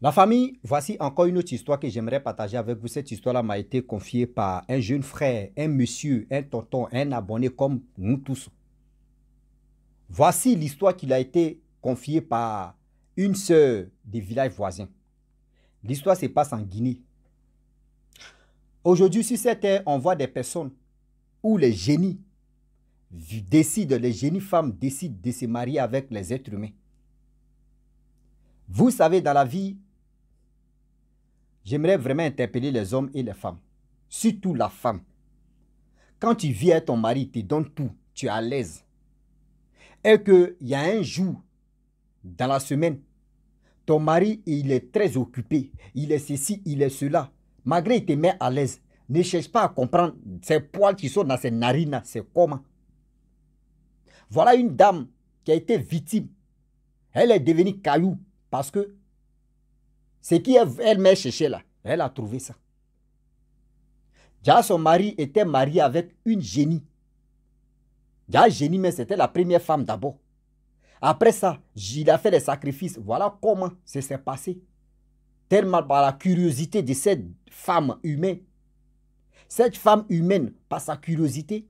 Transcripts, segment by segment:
La famille, voici encore une autre histoire que j'aimerais partager avec vous. Cette histoire-là m'a été confiée par un jeune frère, un monsieur, un tonton, un abonné comme nous tous. Voici l'histoire qui a été confiée par une sœur des villages voisins. L'histoire se passe en Guinée. Aujourd'hui, sur cette terre, on voit des personnes où les génies décident, les génies femmes décident de se marier avec les êtres humains. Vous savez, dans la vie, j'aimerais vraiment interpeller les hommes et les femmes. Surtout la femme. Quand tu vis avec ton mari, il te donne tout, tu es à l'aise. Et qu'il y a un jour dans la semaine, ton mari, il est très occupé, il est ceci, il est cela. Malgré qu'il te met à l'aise, ne cherche pas à comprendre ces poils qui sont dans ses narines, c'est comment. Voilà une dame qui a été victime. Elle est devenue caillou parce que ce qu'elle m'a cherché là, elle a trouvé ça. Déjà, son mari était marié avec une génie. Déjà, génie, mais c'était la première femme d'abord. Après ça, il a fait des sacrifices. Voilà comment ça s'est passé. Tellement par la curiosité de cette femme humaine. Cette femme humaine, par sa curiosité.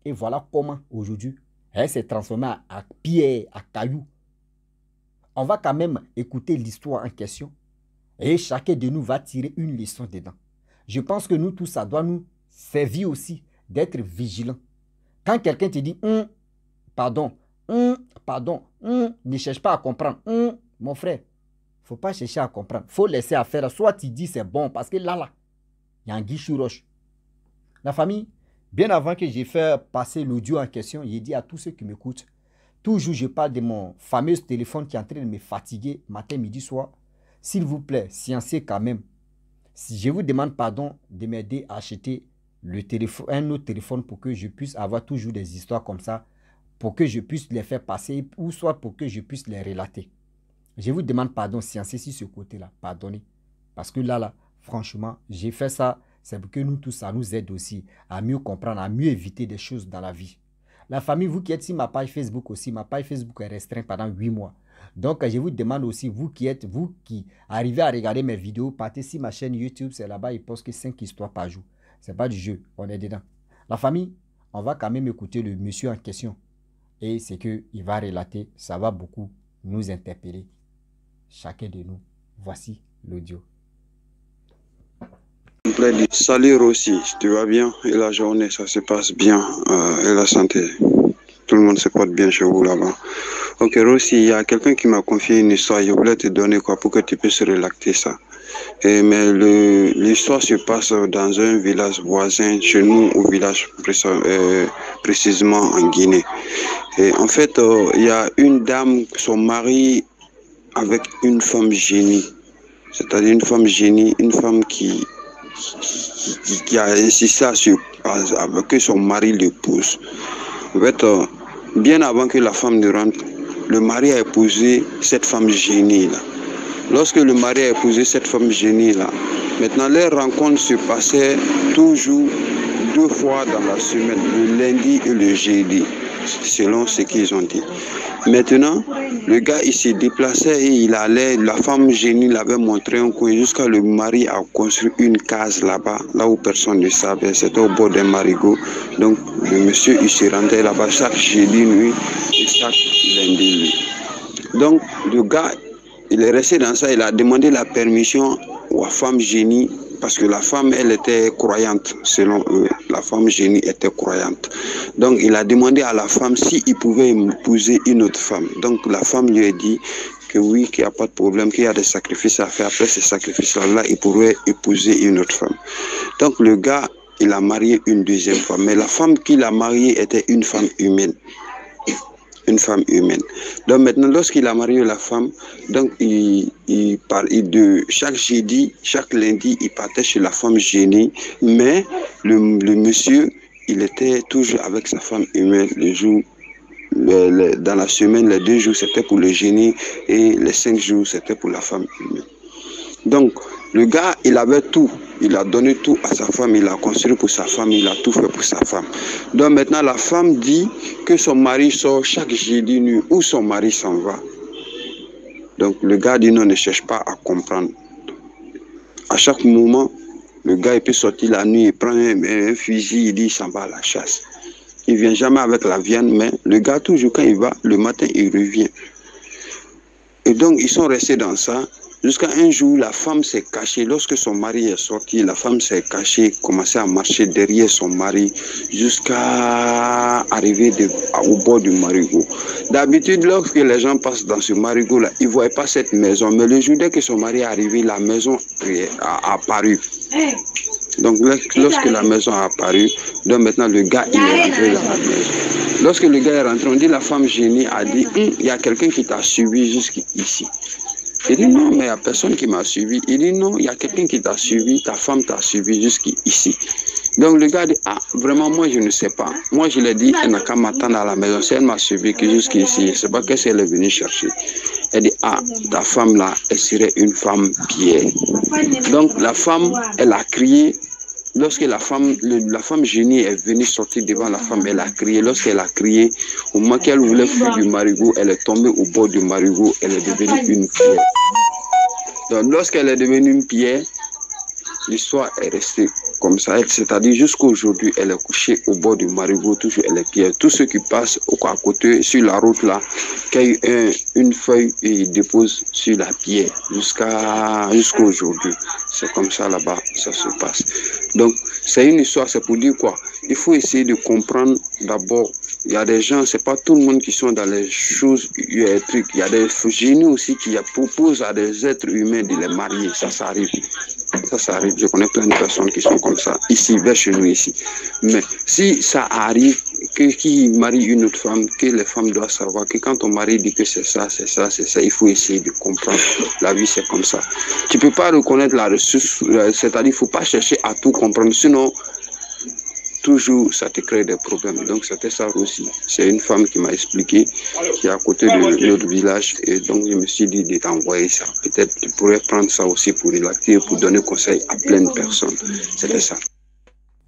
Et voilà comment, aujourd'hui, elle s'est transformée en pierre, en caillou. On va quand même écouter l'histoire en question. Et chacun de nous va tirer une leçon dedans. Je pense que nous tous, ça doit nous servir aussi d'être vigilants. Quand quelqu'un te dit pardon, ne cherche pas à comprendre. Mon frère, il ne faut pas chercher à comprendre. Il faut laisser à faire. Soit tu dis c'est bon, parce que là, il y a un guichou roche. La famille, bien avant que j'ai fait passer l'audio en question, j'ai dit à tous ceux qui m'écoutent, toujours je parle de mon fameux téléphone qui est en train de me fatiguer matin, midi, soir. S'il vous plaît, sciencez quand même. Si je vous demande pardon de m'aider à acheter le téléphone, un autre téléphone pour que je puisse avoir toujours des histoires comme ça, pour que je puisse les faire passer ou soit pour que je puisse les relater. Je vous demande pardon, sciencez sur ce côté-là. Pardonnez. Parce que là, franchement, j'ai fait ça. C'est pour que nous tous, ça nous aide aussi à mieux comprendre, à mieux éviter des choses dans la vie. La famille, vous qui êtes sur ma page Facebook aussi, ma page Facebook est restreinte pendant 8 mois. Donc, je vous demande aussi, vous qui arrivez à regarder mes vidéos, partez sur ma chaîne YouTube, c'est là-bas, il poste que 5 histoires par jour. Ce n'est pas du jeu, on est dedans. La famille, on va quand même écouter le monsieur en question. Et c'est qu'il va relater, ça va beaucoup nous interpeller. Chacun de nous. Voici l'audio. Salut Rossi, tu vas bien? Et la journée, ça se passe bien. Et la santé, tout le monde se porte bien chez vous là-bas. Ok Rossi, il y a quelqu'un qui m'a confié une histoire. Je voulais te donner quoi pour que tu puisses relater ça. Mais l'histoire se passe dans un village voisin, chez nous, au village précisément en Guinée. Et en fait, il y a une dame, son mari avec une femme génie. C'est-à-dire une femme génie, une femme qui a insisté à que son mari l'épouse. En fait, bien avant que la femme ne rentre, le mari a épousé cette femme génie-là. Lorsque le mari a épousé cette femme génie-là, maintenant les rencontres se passaient toujours 2 fois dans la semaine, le lundi et le jeudi, selon ce qu'ils ont dit. Maintenant, le gars, il s'est déplacé et il allait, la femme génie l'avait montré un coin jusqu'à le mari a construit une case là-bas, là où personne ne savait, c'était au bord d'un marigot. Donc, le monsieur, il se rendait là-bas chaque jeudi nuit et chaque lundi nuit. Donc, le gars, il est resté dans ça, il a demandé la permission aux femmes génie, parce que la femme, elle était croyante, selon eux. La femme génie était croyante. Donc, il a demandé à la femme s'il pouvait épouser une autre femme. Donc, la femme lui a dit que oui, qu'il n'y a pas de problème, qu'il y a des sacrifices à faire. Après ces sacrifices-là, il pourrait épouser une autre femme. Donc, le gars, il a marié une deuxième fois. Mais la femme qu'il a mariée était une femme humaine. Une femme humaine. Donc maintenant, lorsqu'il a marié la femme, donc de chaque jeudi, chaque lundi, il partait chez la femme génie, mais le monsieur, il était toujours avec sa femme humaine le jour. Dans la semaine, les 2 jours, c'était pour le génie et les 5 jours, c'était pour la femme humaine. Donc, le gars, il avait tout. Il a donné tout à sa femme, il a construit pour sa femme, il a tout fait pour sa femme. Donc maintenant, la femme dit que son mari sort chaque jeudi nuit où son mari s'en va. Donc le gars dit non, ne cherche pas à comprendre. À chaque moment, le gars il peut sortir la nuit, il prend un fusil, il dit il s'en va à la chasse. Il ne vient jamais avec la viande, mais le gars toujours quand il va, le matin il revient. Et donc ils sont restés dans ça. Jusqu'à un jour, la femme s'est cachée. Lorsque son mari est sorti, la femme s'est cachée, commençait à marcher derrière son mari jusqu'à arriver au bord du marigot. D'habitude, lorsque les gens passent dans ce marigot-là, ils ne voient pas cette maison. Mais le jour dès que son mari est arrivé, la maison a apparu. Donc, lorsque la maison a apparu, donc maintenant le gars il est rentré dans la maison. Lorsque le gars est rentré, on dit la femme génie a dit il y a quelqu'un qui t'a suivi jusqu'ici. Il dit non, mais il n'y a personne qui m'a suivi. Il dit non, il y a quelqu'un qui t'a suivi, ta femme t'a suivi jusqu'ici. Donc le gars dit ah, vraiment, moi je ne sais pas. Moi je l'ai dit, elle n'a qu'à m'attendre à la maison. Si elle m'a suivi que jusqu'ici, je ne sais pas qu'est-ce qu'elle est venue chercher. Elle dit ah, ta femme là, elle serait une femme piège. Donc la femme, elle a crié. Lorsque la femme génie est venue sortir devant la femme, elle a crié. Lorsqu'elle a crié, au moment qu'elle voulait fuir du marigot, elle est tombée au bord du marigot, elle est devenue une pierre. Donc lorsqu'elle est devenue une pierre, l'histoire est restée comme ça. C'est-à-dire jusqu'à aujourd'hui, elle est couchée au bord du marigot, toujours elle est pierre. Tous ceux qui passent à côté, sur la route là, cueillent une feuille et ils déposent sur la pierre jusqu'à aujourd'hui. C'est comme ça là-bas, ça se passe. Donc, c'est une histoire, c'est pour dire quoi? Il faut essayer de comprendre d'abord. Il y a des gens, c'est pas tout le monde qui sont dans les choses, il y a des trucs. Il y a des génies aussi qui proposent à des êtres humains de les marier. Ça arrive. Ça arrive. Je connais plein de personnes qui sont comme ça, ici, vers chez nous, ici. Mais si ça arrive, qui marie une autre femme, que les femmes doivent savoir que quand ton mari dit que c'est ça, il faut essayer de comprendre. La vie, c'est comme ça. Tu ne peux pas reconnaître la ressource, c'est-à-dire il ne faut pas chercher à tout comprendre, sinon, toujours, ça te crée des problèmes. Donc, c'était ça aussi. C'est une femme qui m'a expliqué, qui est à côté de notre village. Et donc, je me suis dit de t'envoyer ça. Peut-être tu pourrais prendre ça aussi pour relaxer, pour donner conseil à plein de personnes. C'était ça.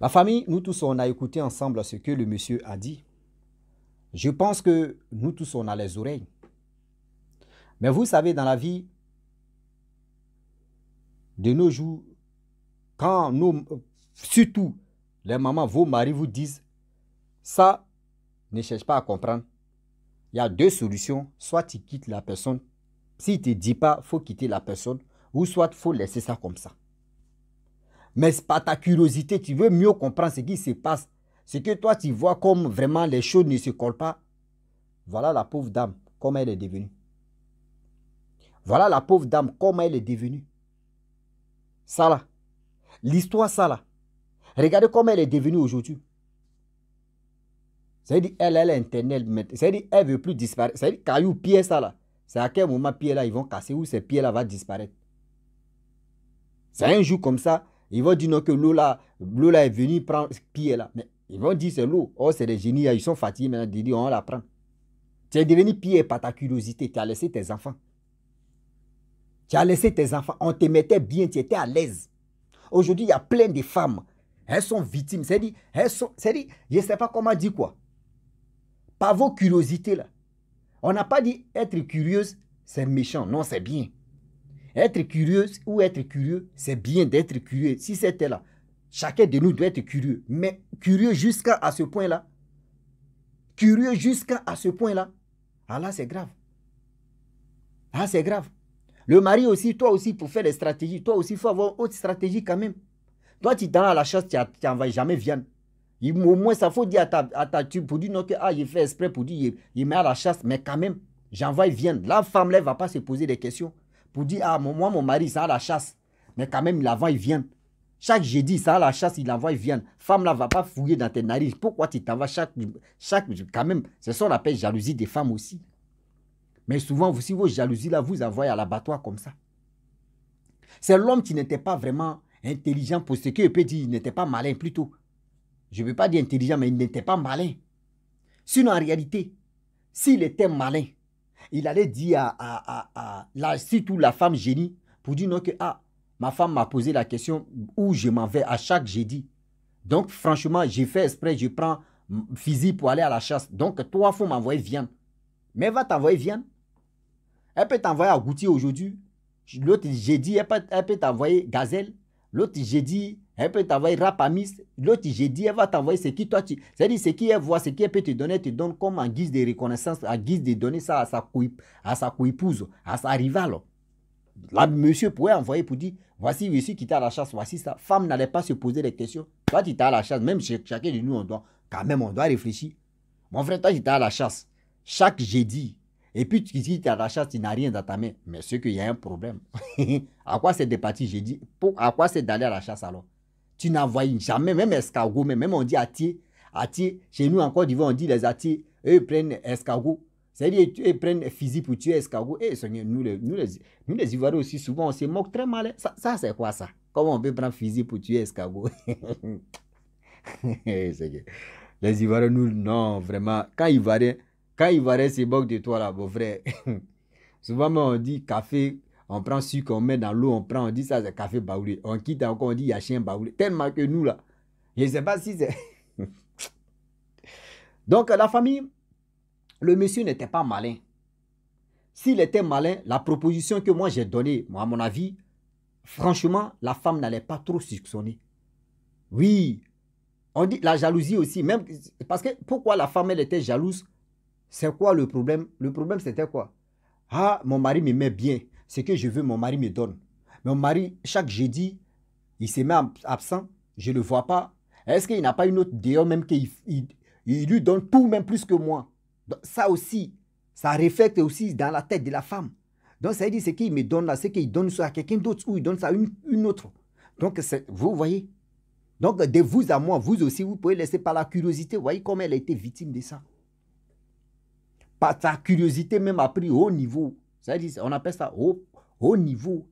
La famille, nous tous, on a écouté ensemble ce que le monsieur a dit. Je pense que nous tous, on a les oreilles. Mais vous savez, dans la vie, de nos jours, quand nous, surtout les mamans, vos maris vous disent, ça, ne cherche pas à comprendre. Il y a deux solutions. Soit tu quittes la personne. S'il ne te dit pas, il faut quitter la personne. Ou soit il faut laisser ça comme ça. Mais par ta curiosité, tu veux mieux comprendre ce qui se passe. Ce que toi, tu vois comme vraiment les choses ne se collent pas. Voilà la pauvre dame, comment elle est devenue. Voilà la pauvre dame, comment elle est devenue. Ça là. L'histoire, ça là. Regardez comment elle est devenue aujourd'hui. C'est-à-dire, elle est internelle. C'est-à-dire, elle ne veut plus disparaître. C'est-à-dire, caillou, pied, ça là. C'est à quel moment pieds là, ils vont casser ou ces pieds là vont disparaître. C'est un jour comme ça, ils vont dire non, que l'eau là est venue prendre pied là. Mais ils vont dire c'est l'eau. Oh, c'est des génies, ils sont fatigués maintenant. Ils disent on la prend. Tu es devenu pied par ta curiosité. Tu as laissé tes enfants. Tu as laissé tes enfants. On te mettait bien, tu étais à l'aise. Aujourd'hui, il y a plein de femmes. Elles sont victimes. C'est-à-dire, je ne sais pas comment dire quoi. Par vos curiosités là. On n'a pas dit être curieuse, c'est méchant. Non, c'est bien. Être curieuse ou être curieux, c'est bien d'être curieux. Si c'était là, chacun de nous doit être curieux. Mais curieux jusqu'à ce point-là. Curieux jusqu'à ce point-là. Ah là, c'est grave. Ah, c'est grave. Le mari aussi, toi aussi, pour faire des stratégies, toi aussi, il faut avoir autre stratégie quand même. Toi, tu t'en vas à la chasse, tu n'envoies jamais viande. Au moins, ça faut dire à ta tube pour dire non, que il fait exprès pour dire il met à la chasse, mais quand même, j'envoie viande. La femme, là, ne va pas se poser des questions pour dire ah, moi, mon mari, ça a la chasse, mais quand même, il envoie viande. Chaque jeudi, ça a la chasse, il envoie viande. Femme, là, ne va pas fouiller dans tes narices. Pourquoi tu t'envoies chaque. Quand même, c'est ça qu'on appelle jalousie des femmes aussi. Mais souvent, si vos jalousies, là, vous envoyez à l'abattoir comme ça. C'est l'homme qui n'était pas vraiment intelligent pour ce qu'il peut dire, il n'était pas malin plutôt. Je ne veux pas dire intelligent, mais il n'était pas malin. Sinon, en réalité, s'il était malin, il allait dire surtout la femme génie, pour dire non que ma femme m'a posé la question où je m'en vais à chaque jeudi. Donc, franchement, j'ai fait exprès, je prends fusil pour aller à la chasse. Donc, toi, il faut m'envoyer viande. Mais va t'envoyer viande. Elle peut t'envoyer agouti aujourd'hui. L'autre jeudi, elle peut t'envoyer gazelle. L'autre jeudi, elle peut t'envoyer rapamis. L'autre jeudi, elle va t'envoyer ce qui toi tu. C'est-à-dire ce qui elle voit, ce qui elle peut te donner, te donne comme en guise de reconnaissance, en guise de donner ça à sa coépouse, à sa rivale. Là, monsieur pourrait envoyer pour dire, voici monsieur qui était à la chasse, voici ça. Femme n'allait pas se poser des questions. Toi, tu étais à la chasse, même chacun de nous, on doit réfléchir. Mon frère, toi, tu étais à la chasse. Chaque jeudi, et puis tu dis tu es à la chasse, tu n'as rien dans ta main. Mais c'est qu'il y a un problème. À quoi c'est de partir jeudi? À quoi c'est d'aller à la chasse alors? Tu n'envoies jamais, même escargot, même on dit attier. Attier, chez nous en Côte d'Ivoire, on dit les attiers. Eux, ils prennent escargot. C'est-à-dire, ils prennent fusil pour tuer escargot. Et nous les Ivoiriens aussi, souvent, on se moque très mal. Ça c'est quoi ça? Comment on peut prendre fusil pour tuer escargot? Les Ivoiriens, nous, non, vraiment. Quand Ivoiriens se moquent de toi, là, mon frère. Souvent, on dit café, on prend sucre, on met dans l'eau, on dit ça, c'est café baoulé. On quitte encore, on dit yachien baoulé. Tellement que nous, là, je ne sais pas si c'est... Donc, la famille, le monsieur n'était pas malin. S'il était malin, la proposition que moi j'ai donnée, moi, à mon avis, franchement, la femme n'allait pas trop soupçonner. Oui, on dit la jalousie aussi, même parce que pourquoi la femme elle était jalouse? C'est quoi le problème? Le problème c'était quoi? Ah, mon mari me met bien, ce que je veux, mon mari me donne. Mon mari, chaque jeudi, il se met absent, je ne le vois pas. Est-ce qu'il n'a pas une autre dehors même qu'il lui donne tout, même plus que moi? Donc, ça aussi, ça reflète aussi dans la tête de la femme. Donc ça veut dire ce qu'il me donne là, c'est qu'il donne ça à quelqu'un d'autre ou il donne ça à une autre. Donc vous voyez? Donc, de vous à moi, vous aussi, vous pouvez laisser par la curiosité. Vous voyez comment elle a été victime de ça. Par sa curiosité même a pris haut niveau. C'est-à-dire, on appelle ça haut niveau.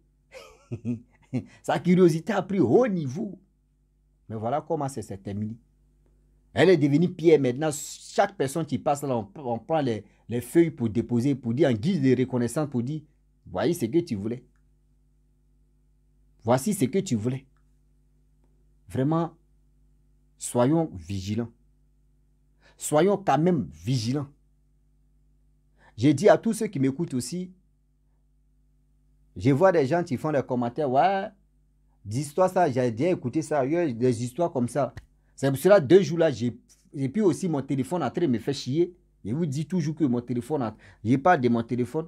Sa curiosité a pris haut niveau. Mais voilà comment c'est terminé. Elle est devenue pierre. Maintenant, chaque personne qui passe là, on prend les feuilles pour déposer, pour dire en guise de reconnaissance, pour dire, voyez ce que tu voulais. Voici ce que tu voulais. Vraiment, soyons vigilants. Soyons quand même vigilants. J'ai dit à tous ceux qui m'écoutent aussi, je vois des gens qui font des commentaires, ouais, d'histoire ça, j'ai déjà écouté ça, des histoires comme ça. C'est pour cela, 2 jours là, et puis aussi mon téléphone en train de me faire chier. Je vous dis toujours que mon téléphone, je parle de mon téléphone.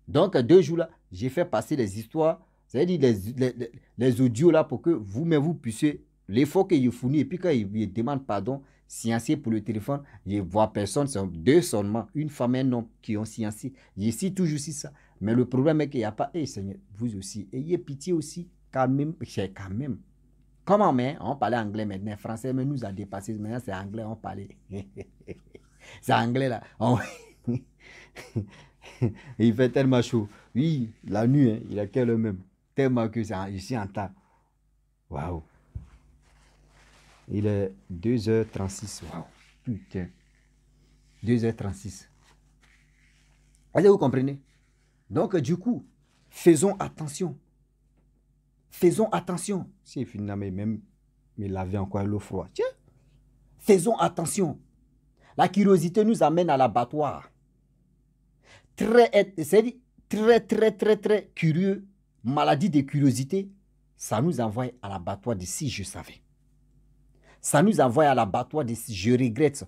Donc, 2 jours là, j'ai fait passer les histoires, c'est-à-dire les audios là pour que vous-même vous puissiez, l'effort que je fournis, et puis quand ils demandent pardon, sciencier pour le téléphone, je vois personne, c'est 2 seulement, une femme et un homme qui ont sciencié. Je suis toujours si ça. Mais le problème est qu'il n'y a pas, Seigneur, vous aussi, ayez pitié aussi, quand même. Comment, mais on parlait anglais maintenant, français, mais nous a dépassé, maintenant c'est anglais, on parlait. C'est anglais là. Il fait tellement chaud. Oui, la nuit, hein, il a quelle heure même? Tellement que je suis en tas. Waouh. Il est 2h36. Waouh. Putain. 2h36. Est-ce que vous comprenez? Donc, du coup, faisons attention. Faisons attention. Si finalement, même me laver encore l'eau froide. Tiens. Faisons attention. La curiosité nous amène à l'abattoir. Très curieux, maladie de curiosité, ça nous envoie à l'abattoir de si je savais. Ça nous envoie à l'abattoir de si je regrette.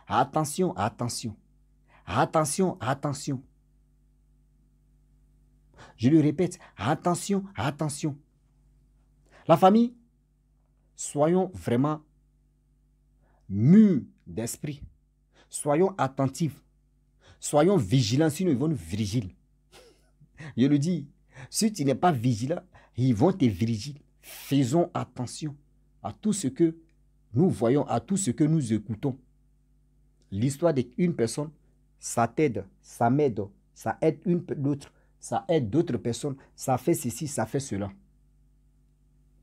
Attention, attention. Attention, attention. Je le répète, attention, attention. La famille, soyons vraiment mûrs d'esprit. Soyons attentifs. Soyons vigilants, sinon ils vont nous vigiler. Je le dis, si tu n'es pas vigilant, ils vont te vigiler. Faisons attention à tout ce que nous voyons, à tout ce que nous écoutons. L'histoire d'une personne, ça t'aide, ça m'aide, ça aide l'autre, ça aide d'autres personnes, ça fait ceci, ça fait cela.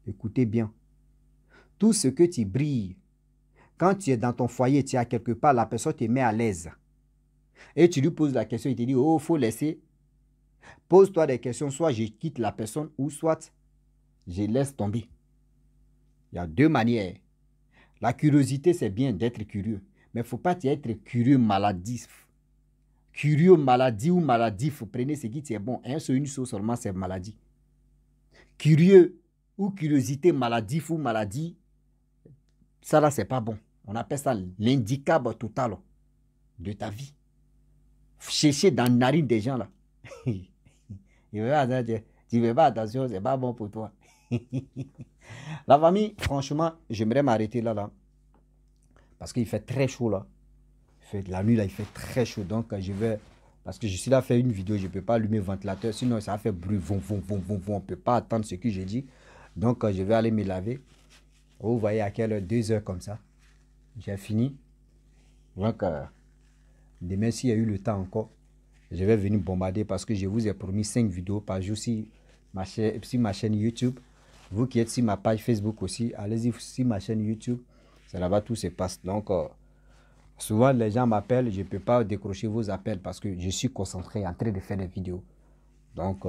Écoutez bien. Tout ce que tu brilles, quand tu es dans ton foyer, tu es à quelque part, la personne te met à l'aise. Et tu lui poses la question, il te dit, oh, il faut laisser. Pose-toi des questions, soit je quitte la personne, ou soit je laisse tomber. Il y a 2 manières. La curiosité, c'est bien d'être curieux. Mais il ne faut pas être curieux maladif. curieux, maladie ou maladif, prenez ce qui est bon. Un seul, une sauce seulement, c'est maladie. Curieux ou curiosité, maladif ou maladie, ça là, c'est pas bon. On appelle ça l'handicap total de ta vie. Chercher dans la narine des gens là. Tu ne fais pas attention, c'est pas bon pour toi. La famille, franchement, j'aimerais m'arrêter là. Parce qu'il fait très chaud là. La nuit là, il fait très chaud. Donc je vais. Parce que je suis là faire une vidéo, je ne peux pas allumer le ventilateur. Sinon, ça va faire bruit. On ne peut pas attendre ce que j'ai dit. Donc je vais aller me laver. Vous voyez à quelle heure? 2 heures comme ça. J'ai fini. Donc demain, s'il y a eu le temps encore, je vais venir bombarder parce que je vous ai promis 5 vidéos par jour sur ma chaîne YouTube. Vous qui êtes sur ma page Facebook aussi, allez-y sur ma chaîne YouTube. C'est là-bas tout se passe. Donc, souvent les gens m'appellent, je ne peux pas décrocher vos appels parce que je suis concentré en train de faire des vidéos. Donc,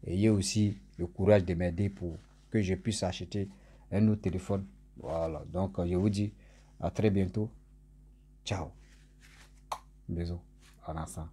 ayez aussi le courage de m'aider pour que je puisse acheter un autre téléphone. Voilà. Donc, je vous dis à très bientôt. Ciao. Bisous. En ensemble.